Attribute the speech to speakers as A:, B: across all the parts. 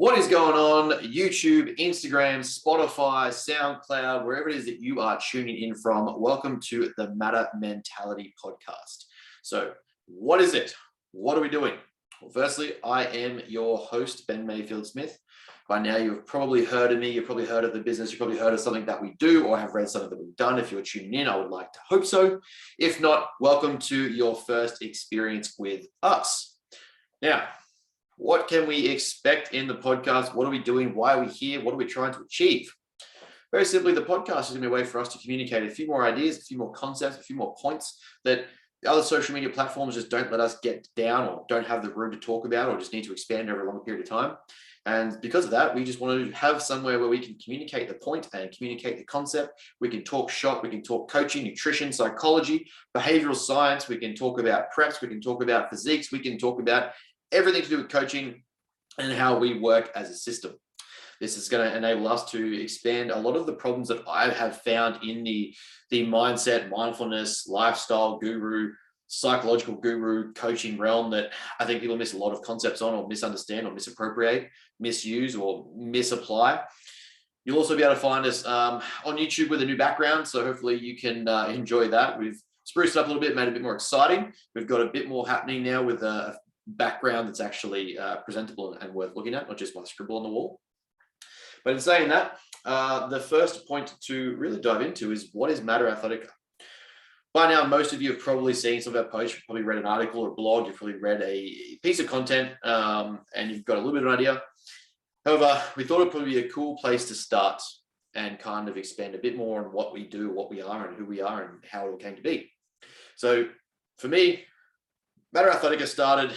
A: What is going on YouTube, Instagram, Spotify, SoundCloud, wherever it is that you are tuning in from? Welcome to the Matter Mentality podcast. So what is it? What are we doing? Well, firstly, I am your host, Ben Mayfield Smith. By now, you've probably heard of me. You've probably heard of the business. You've probably heard of something that we do or have read something that we've done. If you're tuning in, I would like to hope so. If not, welcome to your first experience with us. Now, what can we expect in the podcast? What are we doing? Why are we here? What are we trying to achieve? Very simply, the podcast is going to be a way for us to communicate a few more ideas, a few more concepts, a few more points that the other social media platforms just don't let us get down or don't have the room to talk about or just need to expand over a long period of time. And because of that, we just want to have somewhere where we can communicate the point and communicate the concept. We can talk shop, we can talk coaching, nutrition, psychology, behavioral science. We can talk about preps, we can talk about physiques, we can talk about everything to do with coaching and how we work as a system. This is going to enable us to expand a lot of the problems that I have found in the mindset, mindfulness, lifestyle guru, psychological guru, coaching realm that I think people miss a lot of concepts on or misunderstand or misappropriate, misuse or misapply. You'll also be able to find us on YouTube with a new background. So hopefully you can enjoy that. We've spruced it up a little bit, made it a bit more exciting. We've got a bit more happening now with a background that's actually presentable and worth looking at, not just my scribble on the wall. But in saying that, the first point to really dive into is what is Matter Athletica? By now, most of you have probably seen some of our posts, you've probably read an article or a blog, you've probably read a piece of content, and you've got a little bit of an idea. However, we thought it'd probably be a cool place to start and kind of expand a bit more on what we do, what we are, and who we are, and how it all came to be. So for me, Matter Athletica started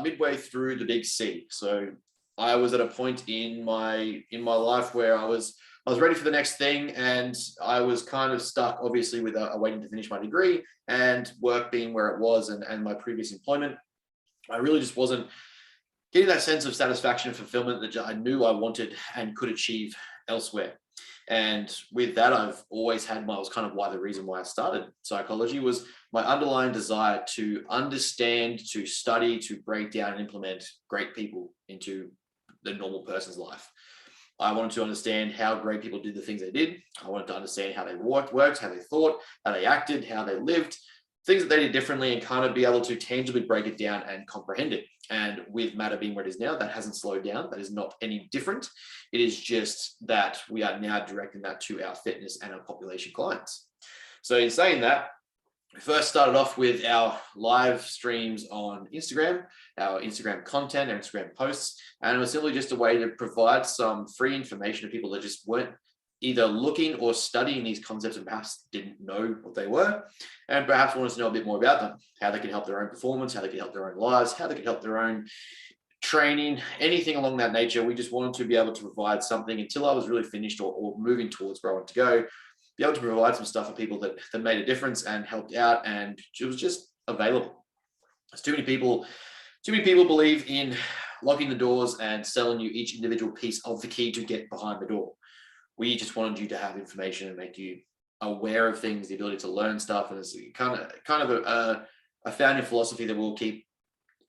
A: midway through the big C. So I was at a point in my life where I was ready for the next thing, and I was kind of stuck, obviously, with waiting to finish my degree and work being where it was, and my previous employment. I really just wasn't getting that sense of satisfaction and fulfillment that I knew I wanted and could achieve elsewhere. And with that, I've always had was kind of the reason why I started psychology was my underlying desire to understand, to study, to break down and implement great people into the normal person's life. I wanted to understand how great people did the things they did. I wanted to understand how they worked, how they thought, how they acted, how they lived, things that they did differently, and kind of be able to tangibly break it down and comprehend it. And with Matter being where it is now, that hasn't slowed down. That is not any different. It is just that we are now directing that to our fitness and our population clients. So in saying that, we first started off with our live streams on Instagram, our Instagram content, our Instagram posts, and it was simply just a way to provide some free information to people that just weren't either looking or studying these concepts and perhaps didn't know what they were, and perhaps wanted to know a bit more about them, how they can help their own performance, how they can help their own lives, how they can help their own training, anything along that nature. We just wanted to be able to provide something until I was really finished or moving towards where I want to go, be able to provide some stuff for people that made a difference and helped out, and it was just available. There's too many people believe in locking the doors and selling you each individual piece of the key to get behind the door. We just wanted you to have information and make you aware of things, the ability to learn stuff, and it's kind of a founding philosophy that we'll keep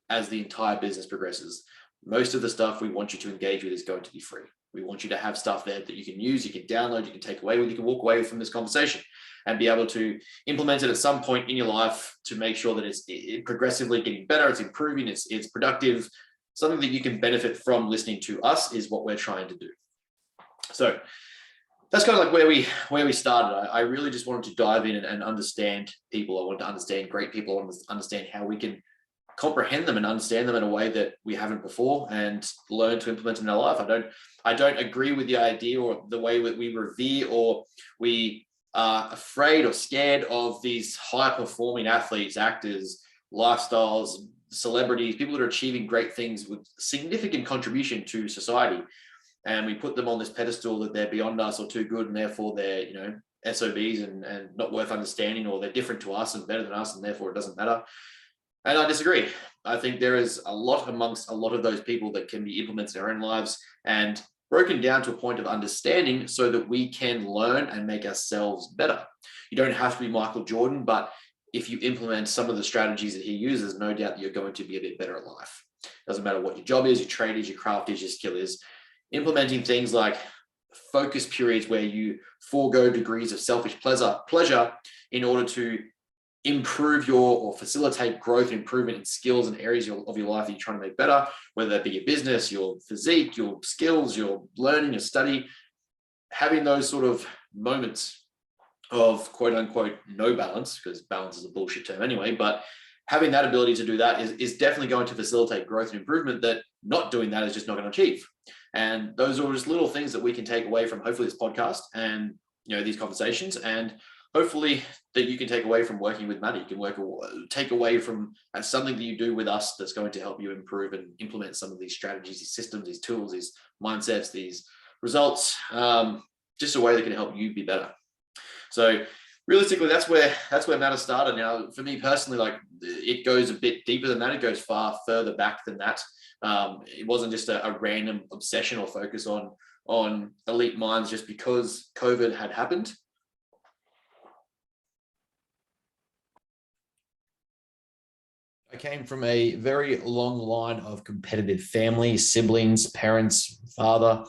A: as the entire business progresses. Most of the stuff we want you to engage with is going to be free. We want you to have stuff there that you can use, you can download, you can take away with, you can walk away from this conversation and be able to implement it at some point in your life to make sure that it's progressively getting better, it's improving, it's productive. Something that you can benefit from listening to us is what we're trying to do. So that's kind of like where we started. I really just wanted to dive in and understand people. I wanted to understand great people. I wanted to understand how we can comprehend them and understand them in a way that we haven't before and learn to implement in our life. I don't agree with the idea or the way that we revere or we are afraid or scared of these high-performing athletes, actors, lifestyles, celebrities, people that are achieving great things with significant contribution to society. And we put them on this pedestal that they're beyond us or too good, and therefore they're, SOBs and not worth understanding, or they're different to us and better than us, and therefore it doesn't matter. And I disagree. I think there is a lot amongst a lot of those people that can be implemented in our own lives and broken down to a point of understanding so that we can learn and make ourselves better. You don't have to be Michael Jordan, but if you implement some of the strategies that he uses, no doubt that you're going to be a bit better at life. Doesn't matter what your job is, your trade is, your craft is, your skill is. implementing things like focus periods where you forego degrees of selfish pleasure in order to improve or facilitate growth and improvement in skills and areas of your life that you're trying to make better, whether that be your business, your physique, your skills, your learning, your study. Having those sort of moments of quote unquote no balance, because balance is a bullshit term anyway, but having that ability to do that is definitely going to facilitate growth and improvement that not doing that is just not going to achieve. And those are just little things that we can take away from hopefully this podcast and these conversations, and hopefully that you can take away from working with Maddie. You can take away from something that you do with us that's going to help you improve and implement some of these strategies, these systems, these tools, these mindsets, these results, just a way that can help you be better. So realistically, that's where Matter started. Now, for me personally, like, it goes a bit deeper than that. It goes far further back than that. It wasn't just a random obsession or focus on elite minds just because COVID had happened. I came from a very long line of competitive family, siblings, parents, father.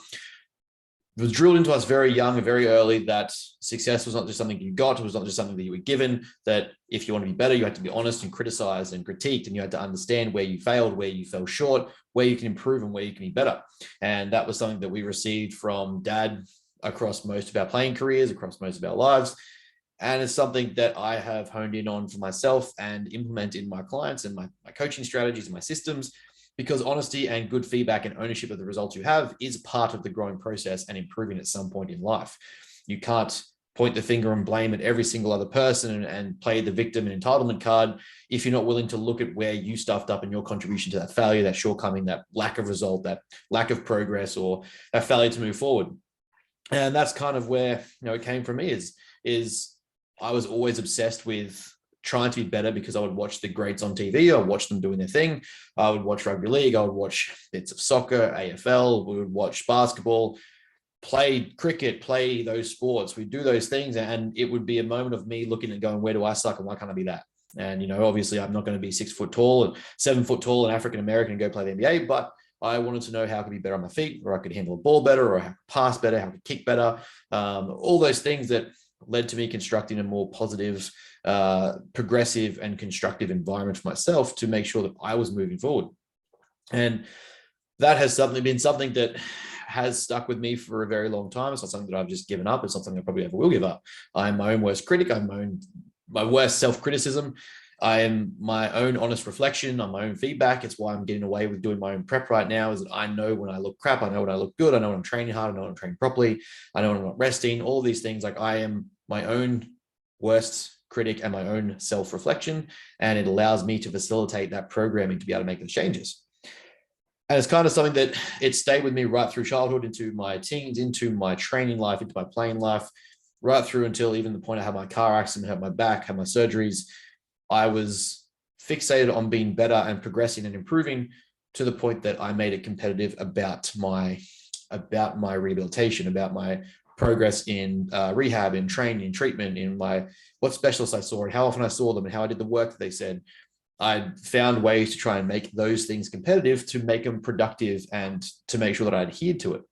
A: It was drilled into us very young and very early that success was not just something you got, it was not just something that you were given, that if you want to be better, you had to be honest and criticized and critiqued, and you had to understand where you failed, where you fell short, where you can improve and where you can be better. And that was something that we received from Dad across most of our playing careers, across most of our lives. And it's something that I have honed in on for myself and implement in my clients and my coaching strategies and my systems, because honesty and good feedback and ownership of the results you have is part of the growing process and improving at some point in life. You can't point the finger and blame at every single other person and play the victim and entitlement card if you're not willing to look at where you stuffed up and your contribution to that failure, that shortcoming, that lack of result, that lack of progress, or that failure to move forward. And that's kind of where it came from me is I was always obsessed with trying to be better because I would watch the greats on TV. I would watch them doing their thing. I would watch rugby league. I would watch bits of soccer, AFL. We would watch basketball, play cricket, play those sports. We'd do those things. And it would be a moment of me looking and going, where do I suck and why can't I be that? And, obviously I'm not going to be 6 foot tall and 7 foot tall and African-American and go play the NBA, but I wanted to know how I could be better on my feet, or I could handle a ball better, or how I could pass better, how I could kick better. All those things that led to me constructing a more positive, progressive and constructive environment for myself to make sure that I was moving forward. And that has been something that has stuck with me for a very long time. It's not something that I've just given up. It's not something I probably ever will give up. I'm my own worst critic. I'm my worst self-criticism. I am my own honest reflection on my own feedback. It's why I'm getting away with doing my own prep right now, is that I know when I look crap, I know when I look good, I know when I'm training hard, I know when I'm training properly, I know when I'm not resting, all these things. Like, I am my own worst critic and my own self-reflection, and it allows me to facilitate that programming to be able to make those changes. And it's kind of something that it stayed with me right through childhood, into my teens, into my training life, into my playing life, right through until even the point I had my car accident, had my back, had my surgeries. I was fixated on being better and progressing and improving to the point that I made it competitive about my rehabilitation, about my progress in rehab, in training, in treatment, in what specialists I saw and how often I saw them and how I did the work that they said. I found ways to try and make those things competitive, to make them productive and to make sure that I adhered to it.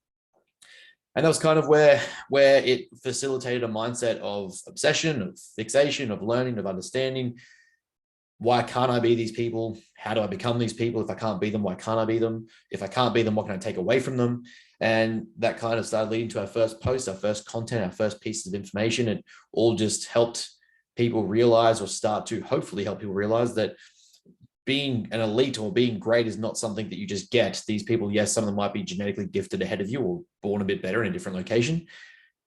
A: And that was kind of where it facilitated a mindset of obsession, of fixation, of learning, of understanding. Why can't I be these people? How do I become these people? If I can't be them, why can't I be them? If I can't be them, what can I take away from them? And that kind of started leading to our first post, our first content, our first pieces of information. It all just helped people realize, or start to hopefully help people realize, that being an elite or being great is not something that you just get. These people, yes, some of them might be genetically gifted ahead of you, or born a bit better in a different location,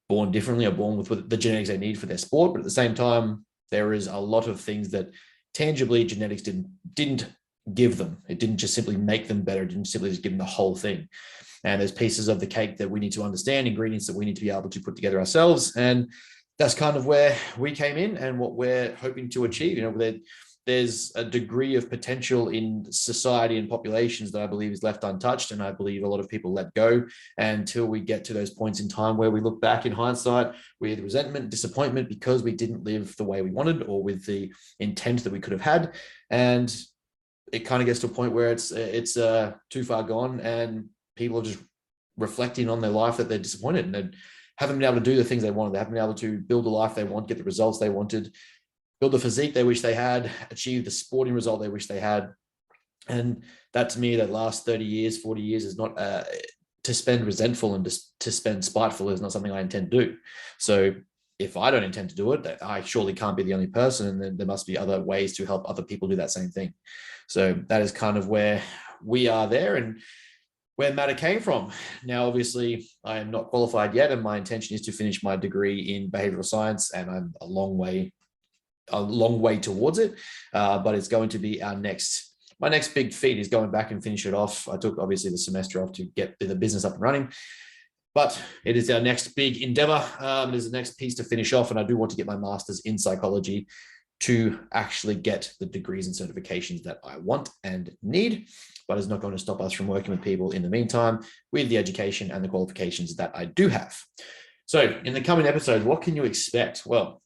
A: born differently, or born with the genetics they need for their sport. But at the same time, there is a lot of things that tangibly genetics didn't give them. It didn't just simply make them better. It didn't simply just give them the whole thing. And there's pieces of the cake that we need to understand, ingredients that we need to be able to put together ourselves. And that's kind of where we came in and what we're hoping to achieve. There's a degree of potential in society and populations that I believe is left untouched. And I believe a lot of people let go until we get to those points in time where we look back in hindsight with resentment, disappointment, because we didn't live the way we wanted or with the intent that we could have had. And it kind of gets to a point where it's too far gone and people are just reflecting on their life that they're disappointed and they haven't been able to do the things they wanted. They haven't been able to build the life they want, get the results they wanted, build the physique they wish they had, achieve the sporting result they wish they had. And that, to me, that last 30 years, 40 years is not to spend resentful and to spend spiteful is not something I intend to do. So if I don't intend to do it, I surely can't be the only person. And then there must be other ways to help other people do that same thing. So that is kind of where we are there and where matter came from. Now, obviously, I am not qualified yet, and my intention is to finish my degree in behavioral science, and I'm a long way towards it. But it's going to be my next big feat is going back and finish it off. I took obviously the semester off to get the business up and running, but it is our next big endeavor. It is the next piece to finish off, and I do want to get my master's in psychology to actually get the degrees and certifications that I want and need, but it's not going to stop us from working with people in the meantime with the education and the qualifications that I do have. So in the coming episodes, what can you expect? Well,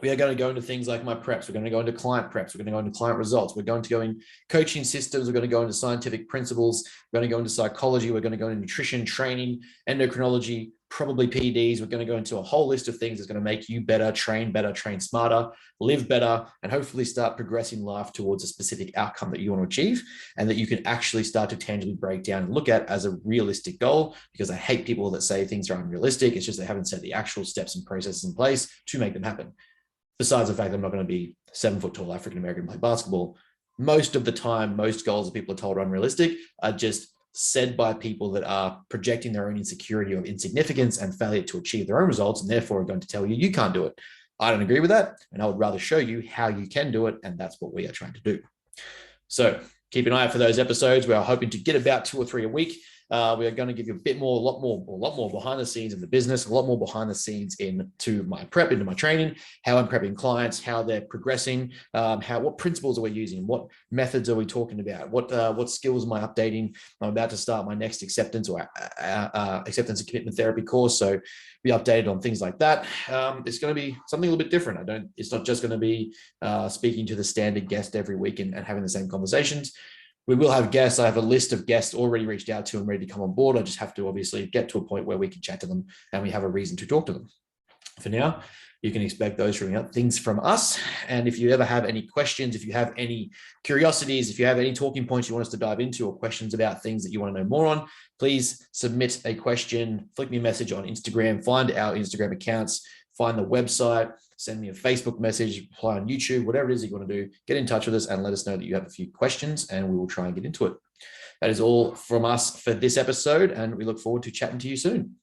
A: we are going to go into things like my preps. We're going to go into client preps. We're going to go into client results. We're going to go in coaching systems. We're going to go into scientific principles. We're going to go into psychology. We're going to go into nutrition, training, endocrinology, probably PDs. We're going to go into a whole list of things that's going to make you better, train smarter, live better, and hopefully start progressing life towards a specific outcome that you want to achieve and that you can actually start to tangibly break down and look at as a realistic goal, because I hate people that say things are unrealistic. It's just they haven't set the actual steps and processes in place to make them happen. Besides the fact that I'm not going to be 7 foot tall African-American play basketball, most of the time, most goals that people are told are unrealistic are just said by people that are projecting their own insecurity of insignificance and failure to achieve their own results, and therefore are going to tell you you can't do it. I don't agree with that, and I would rather show you how you can do it, and that's what we are trying to do. So keep an eye out for those episodes. We are hoping to get about 2 or 3 a week. We are going to give you a lot more behind the scenes in the business, a lot more behind the scenes into my prep, into my training, how I'm prepping clients, how they're progressing, what principles are we using, what methods are we talking about, what skills am I updating. I'm about to start my next acceptance acceptance and commitment therapy course, so be updated on things like that. It's going to be something a little bit different. It's not just going to be speaking to the standard guest every week and having the same conversations. We will have guests. I have a list of guests already reached out to and ready to come on board. I just have to obviously get to a point where we can chat to them and we have a reason to talk to them. For now, you can expect those things from us. And if you ever have any questions, if you have any curiosities, if you have any talking points you want us to dive into or questions about things that you want to know more on, please submit a question, flick me a message on Instagram, find our Instagram accounts, find the website, send me a Facebook message, apply on YouTube, whatever it is that you want to do, get in touch with us and let us know that you have a few questions and we will try and get into it. That is all from us for this episode, and we look forward to chatting to you soon.